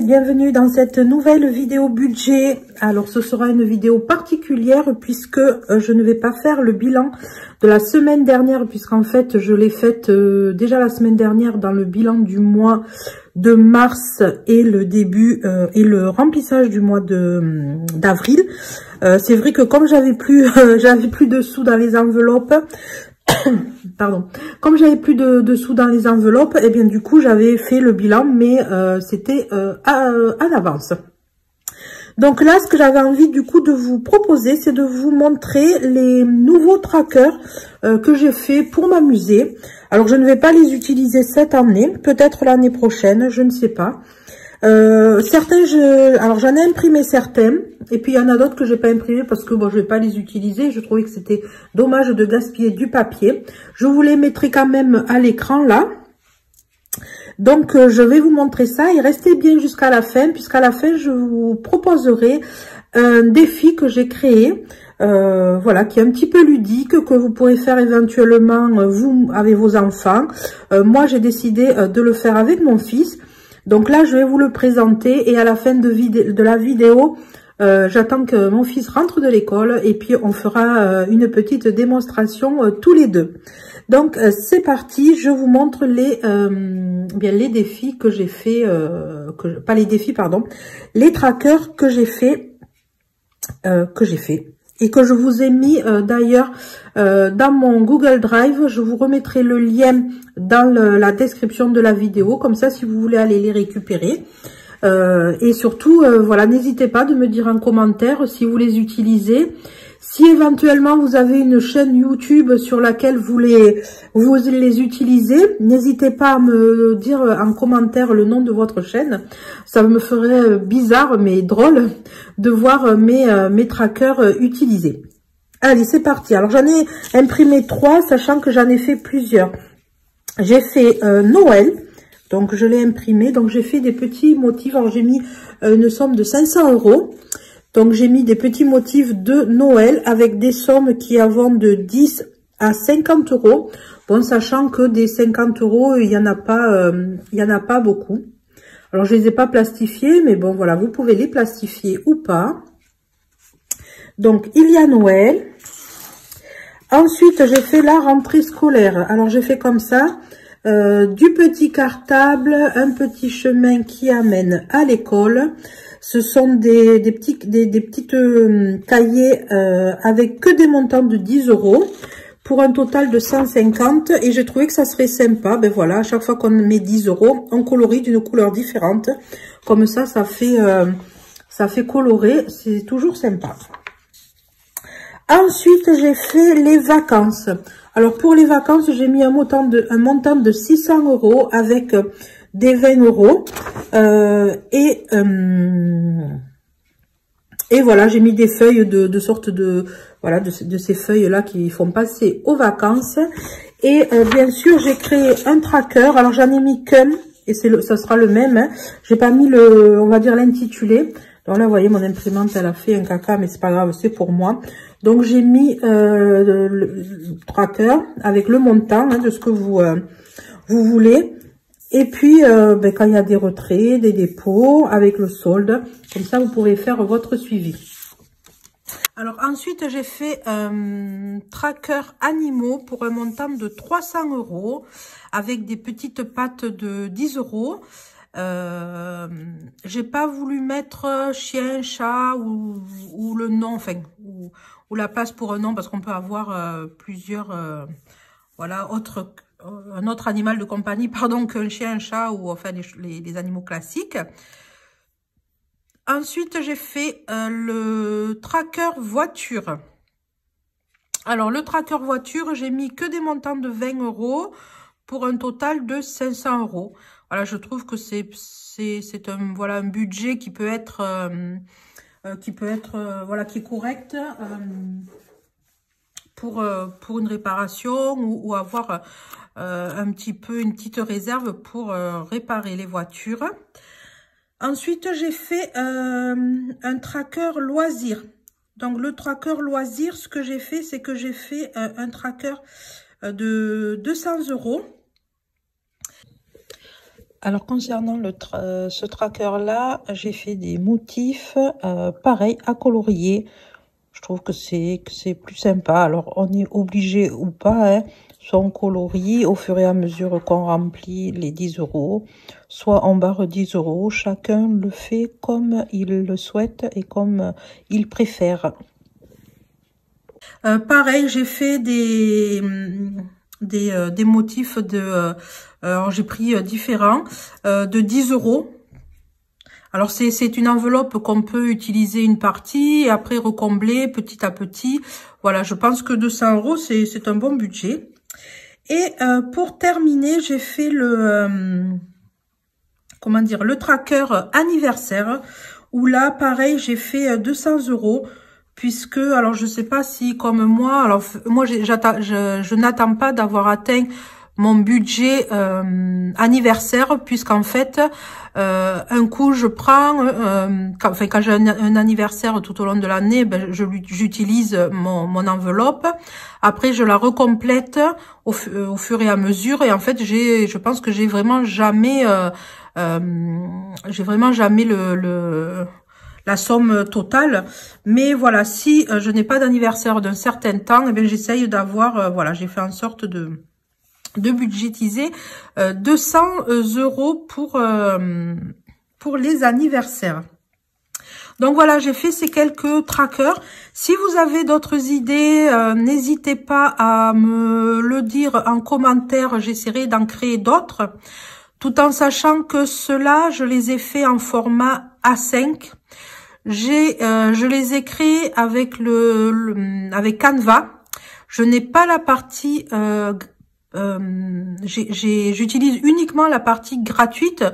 bienvenue dans cette nouvelle vidéo budget. Alors ce sera une vidéo particulière puisque je ne vais pas faire le bilan de la semaine dernière, puisqu'en fait je l'ai faite déjà la semaine dernière dans le bilan du mois de mars et le début et le remplissage du mois d'avril. C'est vrai que comme j'avais plus de sous dans les enveloppes, pardon, comme j'avais plus de sous dans les enveloppes, et bien du coup j'avais fait le bilan, mais c'était à l'avance. Donc là, ce que j'avais envie du coup de vous proposer, c'est de vous montrer les nouveaux trackers que j'ai fait pour m'amuser. Alors je ne vais pas les utiliser cette année, peut-être l'année prochaine, je ne sais pas. Certains, alors j'en ai imprimé certains, et puis il y en a d'autres que j'ai pas imprimé parce que bon, je vais pas les utiliser. Je trouvais que c'était dommage de gaspiller du papier. Je vous les mettrai quand même à l'écran là. Donc je vais vous montrer ça et restez bien jusqu'à la fin, puisqu'à la fin je vous proposerai un défi que j'ai créé. Voilà, qui est un petit peu ludique, que vous pourrez faire éventuellement vous avec vos enfants. Moi j'ai décidé de le faire avec mon fils. Donc là, je vais vous le présenter et à la fin de la vidéo, j'attends que mon fils rentre de l'école et puis on fera une petite démonstration tous les deux. Donc c'est parti, je vous montre les défis que j'ai fait, pas les défis, pardon, les trackers que j'ai fait, et que je vous ai mis d'ailleurs dans mon Google Drive. Je vous remettrai le lien dans la description de la vidéo, comme ça si vous voulez aller les récupérer. Et surtout, voilà, n'hésitez pas de me dire en commentaire si vous les utilisez. Si éventuellement vous avez une chaîne YouTube sur laquelle vous les utilisez, n'hésitez pas à me dire en commentaire le nom de votre chaîne. Ça me ferait bizarre mais drôle de voir mes trackers utilisés. Allez, c'est parti. Alors j'en ai imprimé 3, sachant que j'en ai fait plusieurs. J'ai fait Noël, donc je l'ai imprimé. Donc j'ai fait des petits motifs. Alors j'ai mis une somme de 500 €. Donc j'ai mis des petits motifs de Noël avec des sommes qui vont de 10 à 50 €. Bon, sachant que des 50 €, il y en a pas beaucoup. Alors je les ai pas plastifiés, mais bon voilà, vous pouvez les plastifier ou pas. Donc il y a Noël. Ensuite j'ai fait la rentrée scolaire. Alors j'ai fait comme ça, du petit cartable, un petit chemin qui amène à l'école. Ce sont des petites cahiers avec que des montants de 10 € pour un total de 150, et j'ai trouvé que ça serait sympa. Ben voilà, à chaque fois qu'on met 10 €, on colorie d'une couleur différente. Comme ça, ça fait colorer, c'est toujours sympa. Ensuite, j'ai fait les vacances. Alors pour les vacances, j'ai mis un montant de 600 € avec des 20 €, et voilà, j'ai mis des feuilles de sorte de, voilà, de ces feuilles là qui font passer aux vacances. Et bien sûr j'ai créé un tracker. Alors j'en ai mis qu'un, et ça sera le même, hein. J'ai pas mis on va dire l'intitulé. Donc là vous voyez, mon imprimante elle a fait un caca, mais c'est pas grave, c'est pour moi. Donc j'ai mis le tracker avec le montant, hein, de ce que vous voulez. Et puis, quand il y a des retraits, des dépôts, avec le solde, comme ça, vous pourrez faire votre suivi. Alors, ensuite, j'ai fait un tracker animaux pour un montant de 300 €, avec des petites pattes de 10 €. J'ai pas voulu mettre chien, chat ou le nom, enfin, ou la place pour un nom, parce qu'on peut avoir plusieurs, voilà, un autre animal de compagnie, pardon, qu'un chien, un chat, ou enfin les animaux classiques. Ensuite, j'ai fait le tracker voiture. Alors, le tracker voiture, j'ai mis que des montants de 20 € pour un total de 500 €. Voilà, je trouve que c'est un budget qui peut être voilà, qui est correct pour une réparation, ou avoir une petite réserve pour réparer les voitures. Ensuite, j'ai fait un tracker loisir. Donc, le tracker loisir, ce que j'ai fait, c'est que j'ai fait un tracker de 200 €. Alors concernant ce tracker là, j'ai fait des motifs pareil à colorier. Je trouve que c'est plus sympa. Alors on est obligé ou pas, hein, soit on colorie au fur et à mesure qu'on remplit les 10 €, soit on barre 10 €. Chacun le fait comme il le souhaite et comme il préfère. Pareil, j'ai fait des motifs alors j'ai pris différents de 10 €. Alors c'est une enveloppe qu'on peut utiliser une partie et après recombler petit à petit. Voilà, je pense que 200 € c'est un bon budget. Et pour terminer, j'ai fait comment dire, le tracker anniversaire, où là pareil j'ai fait 200 € puisque, alors je sais pas si comme moi, alors moi je n'attends pas d'avoir atteint mon budget anniversaire, puisqu'en fait un coup je prends quand j'ai un anniversaire tout au long de l'année, ben, j'utilise mon enveloppe, après je la recomplète au fur et à mesure, et en fait je pense que j'ai vraiment jamais la somme totale. Mais voilà, si je n'ai pas d'anniversaire d'un certain temps, eh bien j'essaye d'avoir, voilà, j'ai fait en sorte de budgétiser 200 € pour les anniversaires. Donc voilà, j'ai fait ces quelques trackers. Si vous avez d'autres idées, n'hésitez pas à me le dire en commentaire, j'essaierai d'en créer d'autres, tout en sachant que ceux-là, je les ai fait en format A5. Je les ai créés avec avec Canva. Je n'ai pas la partie j'utilise uniquement la partie gratuite,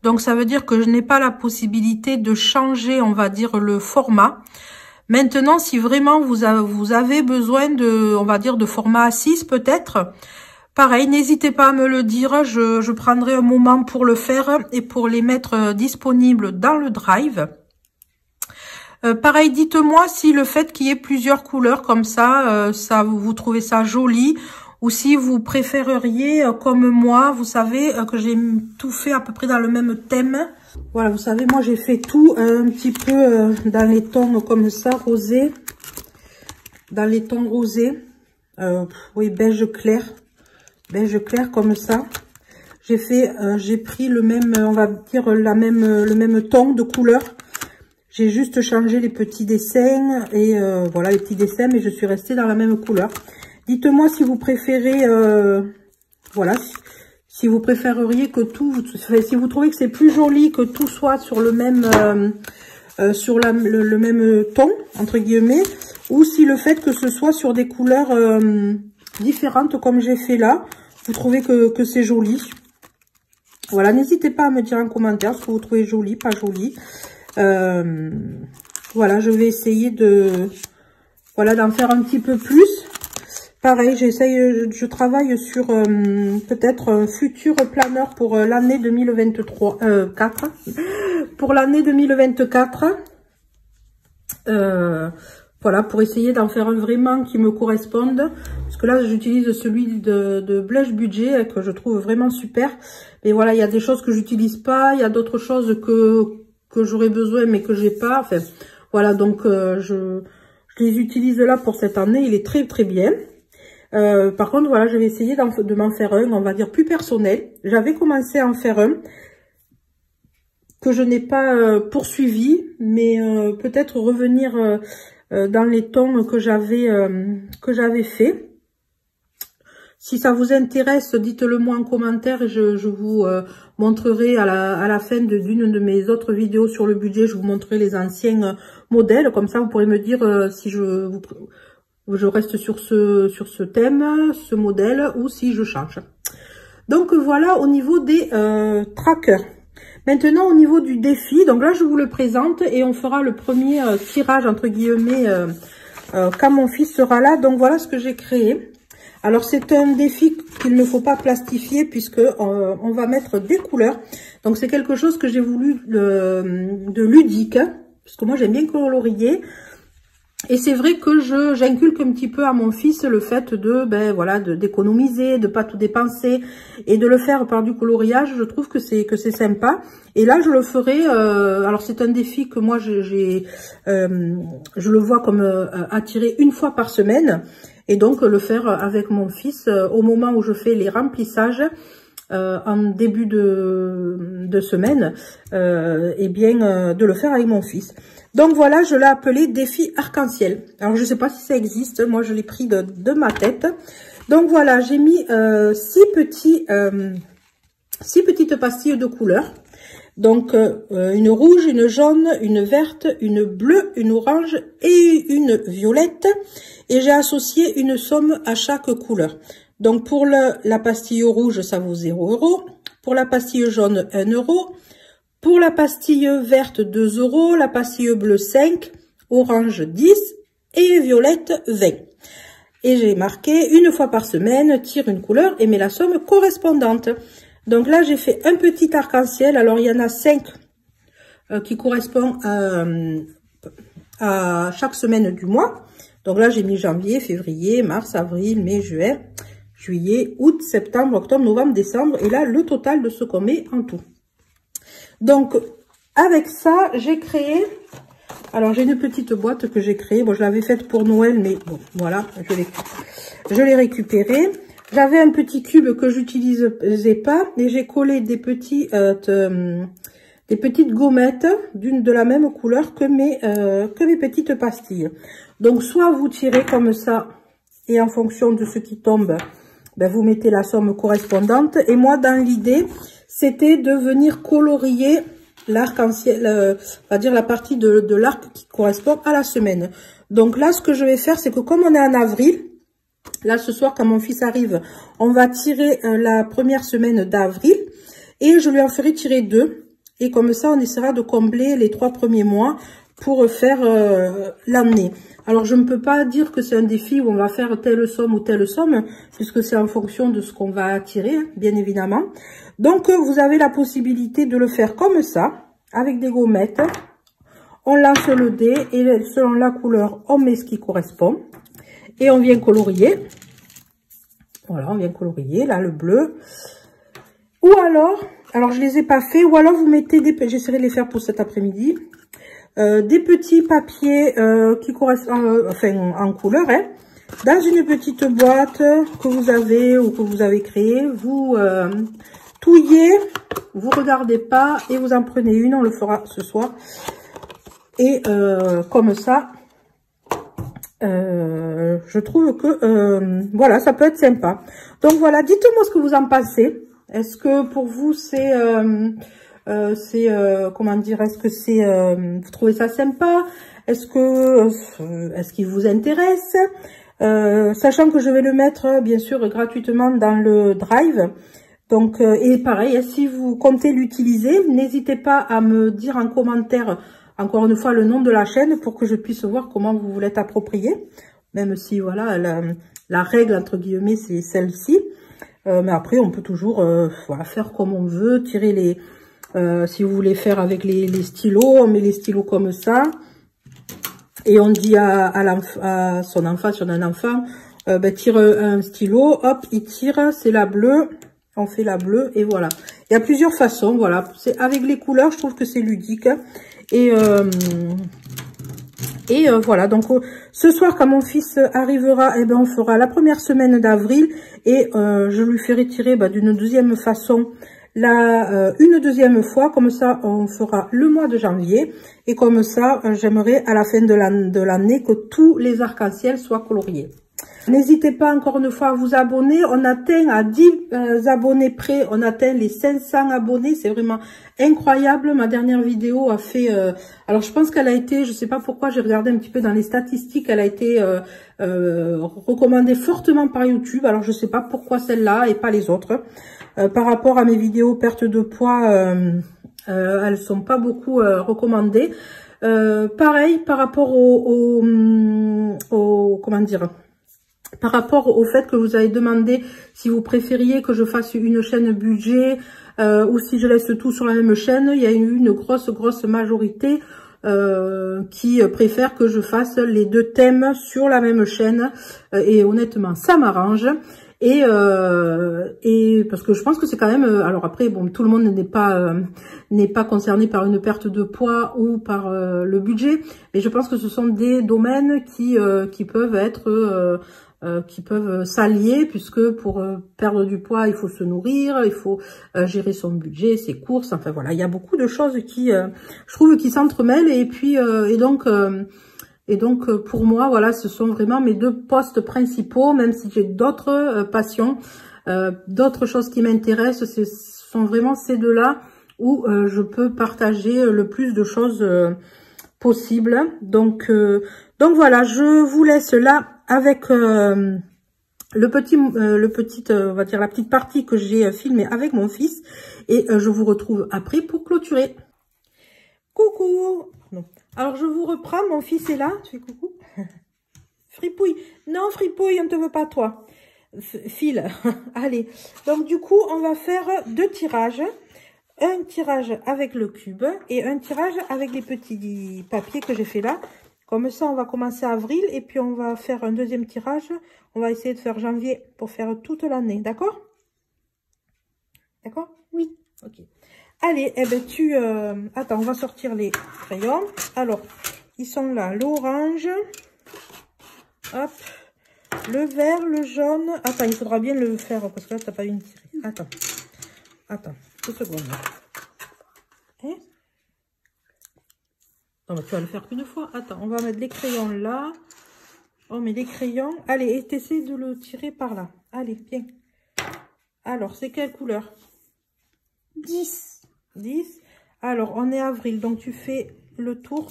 donc ça veut dire que je n'ai pas la possibilité de changer, on va dire, le format. Maintenant, si vraiment vous avez besoin de, on va dire, de format A6 peut-être, pareil, n'hésitez pas à me le dire, je prendrai un moment pour le faire et pour les mettre disponibles dans le Drive. Pareil, dites-moi si le fait qu'il y ait plusieurs couleurs comme ça, vous trouvez ça joli, ou si vous préféreriez, comme moi, vous savez que j'ai tout fait à peu près dans le même thème. Voilà, vous savez, moi j'ai fait tout un petit peu dans les tons comme ça, rosé. Dans les tons rosés. Oui, beige clair comme ça. J'ai pris le même, on va dire le même ton de couleur. J'ai juste changé les petits dessins et voilà les petits dessins, mais je suis restée dans la même couleur. Dites-moi si vous préférez, voilà, si vous préféreriez que tout, si vous trouvez que c'est plus joli que tout soit sur le même, le même ton entre guillemets, ou si le fait que ce soit sur des couleurs différentes comme j'ai fait là, vous trouvez que c'est joli. Voilà, n'hésitez pas à me dire en commentaire ce que vous trouvez joli, pas joli. Voilà, je vais essayer d'en faire un petit peu plus. Pareil, je travaille sur peut-être un futur planeur pour l'année 4. Pour l'année 2024. Voilà, pour essayer d'en faire un vraiment qui me corresponde. Parce que là, j'utilise celui de Blush Budget que je trouve vraiment super. Mais voilà, il y a des choses que j'utilise pas. Il y a d'autres choses que j'aurais besoin mais que j'ai pas. Enfin, voilà, donc je les utilise là pour cette année. Il est très très bien. Par contre, voilà, je vais essayer de m'en faire un, on va dire, plus personnel. J'avais commencé à en faire un que je n'ai pas poursuivi, mais peut-être revenir dans les tons que j'avais fait. Si ça vous intéresse, dites-le moi en commentaire et je vous montrerai à la fin d'une de mes autres vidéos sur le budget, je vous montrerai les anciens modèles. Comme ça, vous pourrez me dire si je reste sur ce thème, ce modèle, ou si je change. Donc voilà au niveau des trackers. Maintenant au niveau du défi, donc là je vous le présente et on fera le premier tirage entre guillemets quand mon fils sera là. Donc voilà ce que j'ai créé. Alors c'est un défi qu'il ne faut pas plastifier puisque on va mettre des couleurs. Donc c'est quelque chose que j'ai voulu de ludique, parce que moi j'aime bien colorier. Et c'est vrai que j'inculque un petit peu à mon fils le fait de, ben voilà, d'économiser, de pas tout dépenser et de le faire par du coloriage. Je trouve que c'est sympa. Et là, je le ferai. Alors c'est un défi que moi je le vois comme à tirer une fois par semaine, et donc le faire avec mon fils au moment où je fais les remplissages. En début de semaine, et bien de le faire avec mon fils. Donc voilà, je l'ai appelé défi arc-en-ciel. Alors je sais pas si ça existe, moi je l'ai pris de ma tête. Donc voilà, j'ai mis 6 petites pastilles de couleurs. Donc une rouge, une jaune, une verte, une bleue, une orange et une violette. Et j'ai associé une somme à chaque couleur. Donc pour la pastille rouge, ça vaut 0 €. Pour la pastille jaune, 1 €. Pour la pastille verte, 2 €. La pastille bleue, 5. Orange, 10. Et violette, 20. Et j'ai marqué, une fois par semaine, tire une couleur et mets la somme correspondante. Donc là, j'ai fait un petit arc-en-ciel. Alors, il y en a 5 qui correspondent à chaque semaine du mois. Donc là, j'ai mis janvier, février, mars, avril, mai, juin, juillet, août, septembre, octobre, novembre, décembre. Et là, le total de ce qu'on met en tout. Donc, avec ça, j'ai créé... Alors, j'ai une petite boîte que j'ai créée. Bon, je l'avais faite pour Noël, mais bon, voilà, je l'ai récupérée. J'avais un petit cube que j'utilisais pas et j'ai collé des petites gommettes de la même couleur que mes petites pastilles. Donc, soit vous tirez comme ça et en fonction de ce qui tombe, ben, vous mettez la somme correspondante. Et moi, dans l'idée, c'était de venir colorier l'arc-en-ciel, on va dire la partie de l'arc qui correspond à la semaine. Donc là, ce que je vais faire, c'est que comme on est en avril, là, ce soir, quand mon fils arrive, on va tirer la première semaine d'avril et je lui en ferai tirer 2. Et comme ça, on essaiera de combler les 3 premiers mois pour faire l'année. Alors, je ne peux pas dire que c'est un défi où on va faire telle somme ou telle somme, puisque c'est en fonction de ce qu'on va tirer, hein, bien évidemment. Donc, vous avez la possibilité de le faire comme ça, avec des gommettes. On lance le dé et selon la couleur, on met ce qui correspond. Et on vient colorier. Voilà, on vient colorier, là, le bleu. Ou alors je les ai pas fait, ou alors vous mettez j'essaierai de les faire pour cet après-midi, des petits papiers qui correspondent, enfin, en couleur, hein, dans une petite boîte que vous avez ou que vous avez créée. Vous touillez, vous regardez pas et vous en prenez une, on le fera ce soir. Et comme ça, je trouve que voilà, ça peut être sympa. Donc voilà, dites-moi ce que vous en pensez. Est-ce que pour vous c'est comment dire, est-ce que c'est vous trouvez ça sympa? Est-ce qu'il vous intéresse? Sachant que je vais le mettre bien sûr gratuitement dans le Drive. Donc et pareil, si vous comptez l'utiliser, n'hésitez pas à me dire en commentaire encore une fois le nom de la chaîne pour que je puisse voir comment vous l'êtes approprié. Même si voilà, la règle entre guillemets c'est celle-ci. Mais après on peut toujours voilà, faire comme on veut, tirer les si vous voulez faire avec les stylos, on met les stylos comme ça. Et on dit à son enfant, si on a un enfant, ben, tire un stylo, hop, il tire, c'est la bleue, on fait la bleue, et voilà. Il y a plusieurs façons, voilà. C'est avec les couleurs, je trouve que c'est ludique. Et voilà, donc ce soir, quand mon fils arrivera, eh ben, on fera la première semaine d'avril, et je lui ferai tirer d'une deuxième façon, une deuxième fois, comme ça on fera le mois de janvier, et comme ça j'aimerais à la fin de l'année que tous les arcs-en-ciel soient coloriés. N'hésitez pas encore une fois à vous abonner, on atteint à 10 abonnés près, on atteint les 500 abonnés, c'est vraiment incroyable. Ma dernière vidéo a fait, alors je pense qu'elle a été, je sais pas pourquoi, j'ai regardé un petit peu dans les statistiques, elle a été recommandée fortement par YouTube, alors je sais pas pourquoi celle-là et pas les autres. Par rapport à mes vidéos perte de poids, elles sont pas beaucoup recommandées. Pareil, par rapport comment dire, par rapport au fait que vous avez demandé si vous préfériez que je fasse une chaîne budget ou si je laisse tout sur la même chaîne, il y a eu une grosse majorité qui préfèrent que je fasse les deux thèmes sur la même chaîne. Et honnêtement, ça m'arrange. Et parce que je pense que c'est quand même... alors après, bon, tout le monde n'est pas concerné par une perte de poids ou par le budget. Mais je pense que ce sont des domaines qui peuvent être... qui peuvent s'allier, puisque pour perdre du poids, il faut se nourrir, il faut gérer son budget, ses courses, enfin voilà, il y a beaucoup de choses qui, je trouve, qui s'entremêlent, et puis, et donc pour moi, voilà, ce sont vraiment mes deux postes principaux, même si j'ai d'autres passions, d'autres choses qui m'intéressent, ce sont vraiment ces deux-là où je peux partager le plus de choses possible. Donc voilà, je vous laisse là avec on va dire la petite partie que j'ai filmée avec mon fils, et je vous retrouve après pour clôturer. Coucou. Non. Alors je vous reprends, mon fils est là, tu fais coucou. Fripouille, non Fripouille, on ne te veut pas toi. File, allez. Donc du coup, on va faire deux tirages. Un tirage avec le cube et un tirage avec les petits papiers que j'ai fait là. Comme ça, on va commencer avril et puis on va faire un deuxième tirage. On va essayer de faire janvier pour faire toute l'année, d'accord? D'accord? Oui. Ok. Allez, eh ben tu... attends, on va sortir les crayons. Alors, ils sont là. L'orange. Hop. Le vert, le jaune. Attends, il faudra bien le faire parce que là, tu n'as pas une tirée. Attends. Attends. 2 secondes. Hein? Non, mais tu vas le faire qu'une fois. Attends, on va mettre les crayons là. On met les crayons. Allez, et t'essaies de le tirer par là. Allez, viens. Alors, c'est quelle couleur? 10. 10. Alors, on est avril, donc tu fais le tour.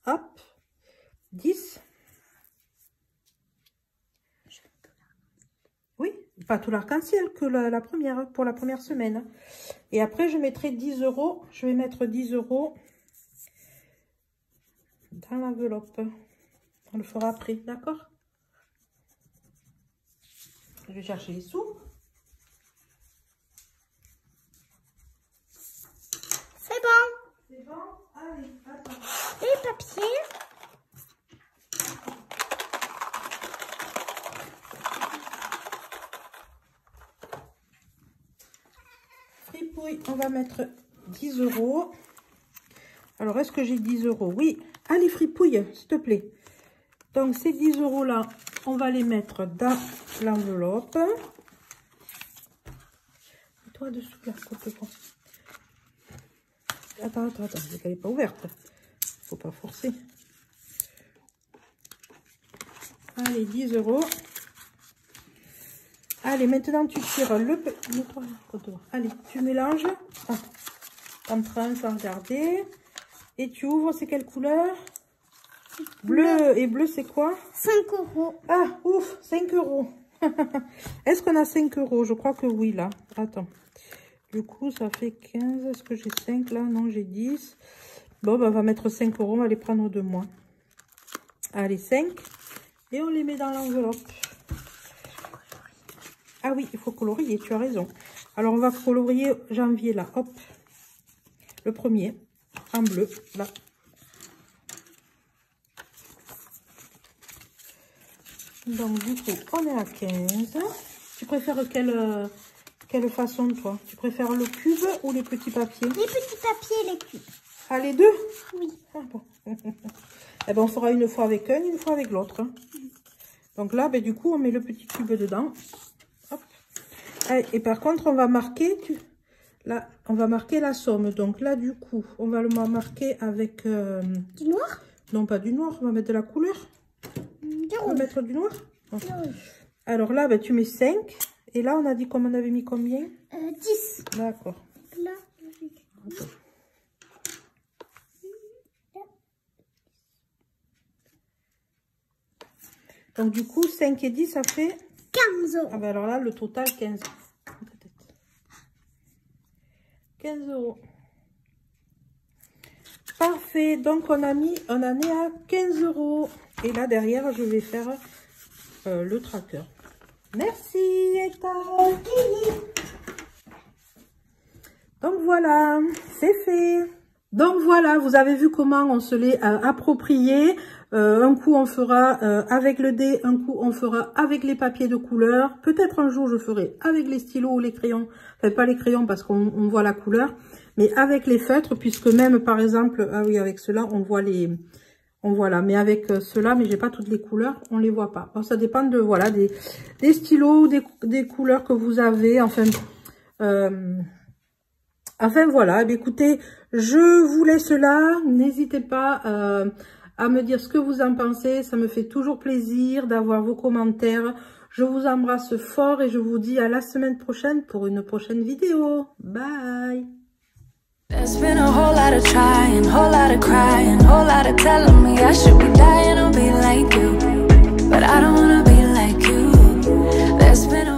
Hop. 10. Oui, pas tout l'arc-en-ciel que la première, pour la première semaine. Et après, je mettrai 10 €. Je vais mettre 10 € dans l'enveloppe. On le fera après, d'accord? Je vais chercher les sous. C'est bon. C'est bon? Allez, attends. Les papiers. Fripouille, on va mettre 10 €. Alors, est-ce que j'ai 10 €? Oui. Allez, Fripouille, s'il te plaît. Donc, ces 10 € là, on va les mettre dans l'enveloppe. Toi dessous, là, côté-toi. Attends, elle n'est pas ouverte. Faut pas forcer. Allez, 10 €. Allez, maintenant, tu tires le... Allez, tu mélanges. Ah, en train sans regarder. Et tu ouvres, c'est quelle couleur? Bleu. Et bleu, c'est quoi? 5 €. Ah, ouf, 5 €. Est-ce qu'on a 5 €? Je crois que oui, là. Attends. Du coup, ça fait 15. Est-ce que j'ai 5 là? Non, j'ai 10. Bon, bah, on va mettre 5 €. On va les prendre de moins. Allez, 5. Et on les met dans l'enveloppe. Ah oui, il faut colorier, tu as raison. Alors, on va colorier janvier, là. Hop. Le premier, en bleu, là. Donc, du coup, on est à 15. Tu préfères quelle façon, toi? Tu préfères le cube ou les petits papiers? Les petits papiers et les cubes. Ah, les deux? Oui. Ah, bon. Eh ben, on fera une fois avec un, une fois avec l'autre. Donc là, ben, du coup, on met le petit cube dedans. Hop. Allez, et par contre, on va marquer... Là, on va marquer la somme. Donc là, du coup, on va le marquer avec... Du noir? Non, pas du noir. On va mettre de la couleur. Du On va rouge. mettre du noir. Du rouge. Alors là, ben, tu mets 5. Et là, on a dit qu'on avait mis combien? 10. D'accord. Là, donc du coup, 5 et 10, ça fait... 15 €. Ah ben alors là, le total, 15. 15 €. Parfait. Donc, on en est à 15 €. Et là, derrière, je vais faire le tracker. Merci, Eta. Donc, voilà. C'est fait. Donc voilà, vous avez vu comment on se l'est approprié. Un coup on fera avec le dé, un coup on fera avec les papiers de couleur. Peut-être un jour je ferai avec les stylos ou les crayons. Enfin pas les crayons parce qu'on voit la couleur, mais avec les feutres, puisque même par exemple, ah oui avec cela on voit les... On voit là, mais avec ceux-là, mais j'ai pas toutes les couleurs, on les voit pas. Bon, ça dépend de, voilà, des stylos, des couleurs que vous avez, enfin... Enfin voilà, eh bien, écoutez, je vous laisse là, n'hésitez pas à me dire ce que vous en pensez, ça me fait toujours plaisir d'avoir vos commentaires. Je vous embrasse fort et je vous dis à la semaine prochaine pour une prochaine vidéo. Bye! There's been a whole lot of trying, whole lot of crying, whole lot of telling me I should be dying to be like you, but I don't wanna be like you. There's been a